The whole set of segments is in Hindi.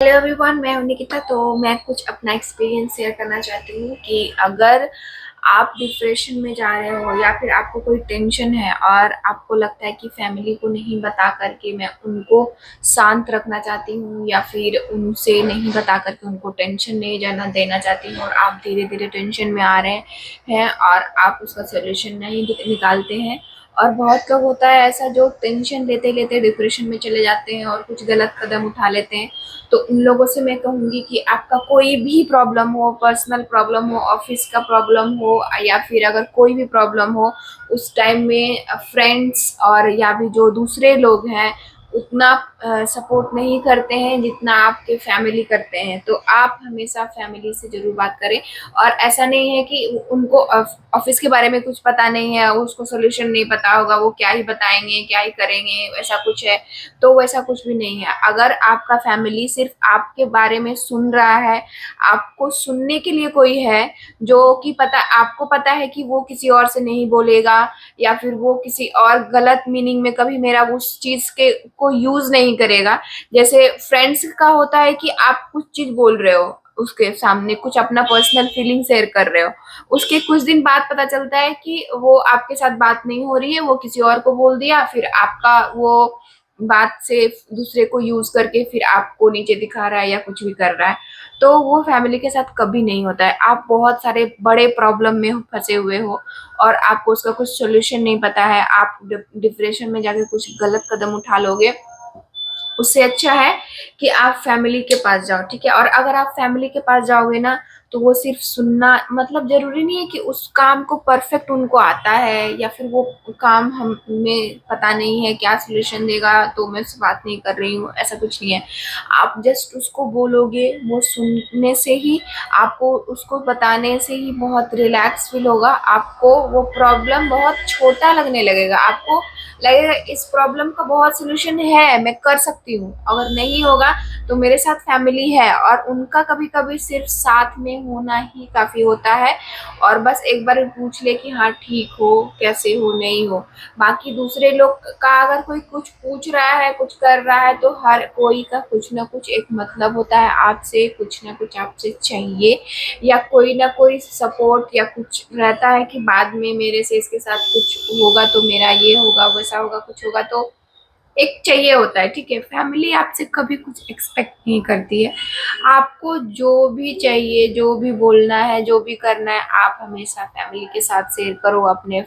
हेलो एवरीवन, मैं हूं निकिता। तो मैं कुछ अपना एक्सपीरियंस शेयर करना चाहती हूँ कि अगर आप डिप्रेशन में जा रहे हो या फिर आपको कोई टेंशन है और आपको लगता है कि फैमिली को नहीं बता करके मैं उनको शांत रखना चाहती हूँ या फिर उनसे नहीं बता करके उनको टेंशन नहीं जाना देना चाहती हूँ और आप धीरे धीरे टेंशन में आ रहे हैं और आप उसका सोल्यूशन नहीं निकालते हैं। और बहुत लोग होता है ऐसा जो टेंशन लेते लेते डिप्रेशन में चले जाते हैं और कुछ गलत कदम उठा लेते हैं। तो उन लोगों से मैं कहूँगी कि आपका कोई भी प्रॉब्लम हो, पर्सनल प्रॉब्लम हो, ऑफिस का प्रॉब्लम हो या फिर अगर कोई भी प्रॉब्लम हो, उस टाइम में फ्रेंड्स और या भी जो दूसरे लोग हैं उतना सपोर्ट नहीं करते हैं जितना आपके फैमिली करते हैं। तो आप हमेशा फैमिली से ज़रूर बात करें। और ऐसा नहीं है कि उनको ऑफिस के बारे में कुछ पता नहीं है, उसको सोल्यूशन नहीं पता होगा, वो क्या ही बताएंगे, क्या ही करेंगे, वैसा कुछ है। तो वैसा कुछ भी नहीं है। अगर आपका फैमिली सिर्फ आपके बारे में सुन रहा है, आपको सुनने के लिए कोई है जो कि आपको पता है कि वो किसी और से नहीं बोलेगा या फिर वो किसी और गलत मीनिंग में कभी मेरा उस चीज के को यूज नहीं करेगा। जैसे फ्रेंड्स का होता है कि आप कुछ चीज बोल रहे हो, उसके सामने कुछ अपना पर्सनल फीलिंग शेयर कर रहे हो, उसके कुछ दिन बाद पता चलता है कि वो आपके साथ बात नहीं हो रही है, वो किसी और को बोल दिया, फिर आपका वो बात से दूसरे को यूज करके फिर आपको नीचे दिखा रहा है या कुछ भी कर रहा है। तो वो फैमिली के साथ कभी नहीं होता है। आप बहुत सारे बड़े प्रॉब्लम में फंसे हुए हो और आपको उसका कुछ सोल्यूशन नहीं पता है, आप डिप्रेशन में जाके कुछ गलत कदम उठा लोगे, उससे अच्छा है कि आप फैमिली के पास जाओ। ठीक है। और अगर आप फैमिली के पास जाओगे ना, तो वो सिर्फ सुनना, मतलब जरूरी नहीं है कि उस काम को परफेक्ट उनको आता है या फिर वो काम हमें पता नहीं है क्या सोल्यूशन देगा, तो मैं उससे बात नहीं कर रही हूँ, ऐसा कुछ नहीं है। आप जस्ट उसको बोलोगे, वो सुनने से ही, आपको उसको बताने से ही बहुत रिलैक्स फील होगा। आपको वो प्रॉब्लम बहुत छोटा लगने लगेगा, आपको लगेगा इस प्रॉब्लम का बहुत सोल्यूशन है, मैं कर सकती हूँ। अगर नहीं होगा तो मेरे साथ फैमिली है और उनका कभी कभी सिर्फ साथ में होना ही काफी होता है। और बस एक बार पूछ ले कि हाँ ठीक हो, कैसे हो, नहीं हो। बाकी दूसरे लोग का अगर कोई कुछ पूछ रहा है, कुछ कर रहा है, तो हर कोई का कुछ ना कुछ एक मतलब होता है, आपसे कुछ ना कुछ आपसे चाहिए या कोई ना कोई सपोर्ट या कुछ रहता है कि बाद में मेरे से इसके साथ कुछ होगा तो मेरा ये होगा, वैसा होगा, कुछ होगा, तो एक चाहिए होता है। ठीक है। फैमिली आपसे कभी कुछ एक्सपेक्ट नहीं करती है। आपको जो भी चाहिए, जो भी बोलना है, जो भी करना है, आप हमेशा फैमिली के साथ शेयर करो। अपने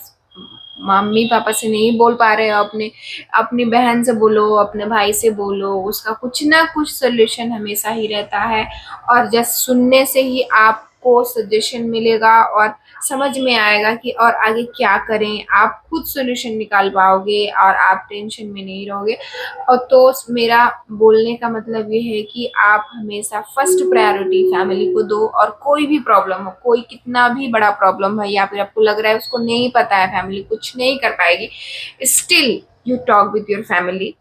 मम्मी पापा से नहीं बोल पा रहे हो, अपने अपनी बहन से बोलो, अपने भाई से बोलो, उसका कुछ ना कुछ सोल्यूशन हमेशा ही रहता है। और जस्ट सुनने से ही आपको सजेशन मिलेगा और समझ में आएगा कि और आगे क्या करें, आप खुद सोल्यूशन निकाल पाओगे और आप टेंशन में नहीं रहोगे। और तो मेरा बोलने का मतलब ये है कि आप हमेशा फर्स्ट प्रायोरिटी फैमिली को दो। और कोई भी प्रॉब्लम हो, कोई कितना भी बड़ा प्रॉब्लम है या फिर आपको लग रहा है उसको नहीं पता है, फैमिली कुछ नहीं कर पाएगी, still you talk with your family.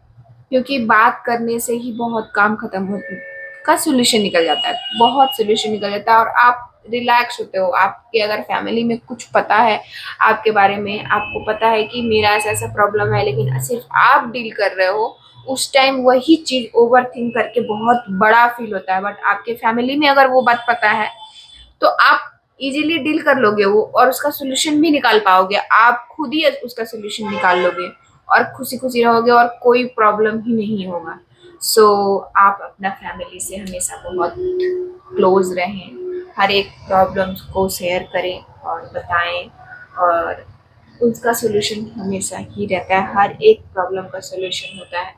क्योंकि बात करने से ही बहुत काम खत्म होता है, का सोल्यूशन निकल जाता है, बहुत सोल्यूशन निकल जाता है और आप रिलैक्स होते हो। आपके अगर फैमिली में कुछ पता है आपके बारे में, आपको पता है कि मेरा ऐसा ऐसा प्रॉब्लम है, लेकिन सिर्फ आप डील कर रहे हो, उस टाइम वही चीज ओवर थिंक करके बहुत बड़ा फील होता है। बट आपके फैमिली में अगर वो बात पता है तो आप इजीली डील कर लोगे वो और उसका सोल्यूशन भी निकाल पाओगे, आप खुद ही उसका सोल्यूशन निकाल लोगे और खुशी खुशी रहोगे और कोई प्रॉब्लम ही नहीं होगा। सो आप अपना फैमिली से हमेशा बहुत क्लोज रहें, हर एक प्रॉब्लम को शेयर करें और बताएं। और उसका सोल्यूशन हमेशा ही रहता है, हर एक प्रॉब्लम का सोल्यूशन होता है।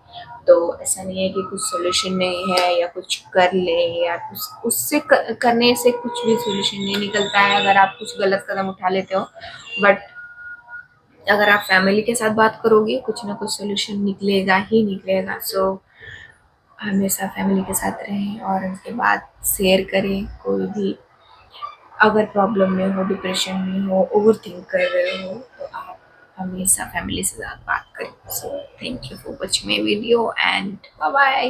तो ऐसा नहीं है कि कुछ सोल्यूशन नहीं है या कुछ कर ले या कुछ उससे करने से कुछ भी सोल्यूशन नहीं निकलता है अगर आप कुछ गलत कदम उठा लेते हो। बट अगर आप फैमिली के साथ बात करोगे, कुछ ना कुछ सोल्यूशन निकलेगा ही निकलेगा। सो हमेशा फैमिली के साथ रहें और उनके बाद शेयर करें कोई भी, अगर प्रॉब्लम में हो, डिप्रेशन में हो, ओवर थिंक कर रहे हो, तो आप हमेशा फैमिली से ज़्यादा बात करें। So thank you for watching my video and bye bye.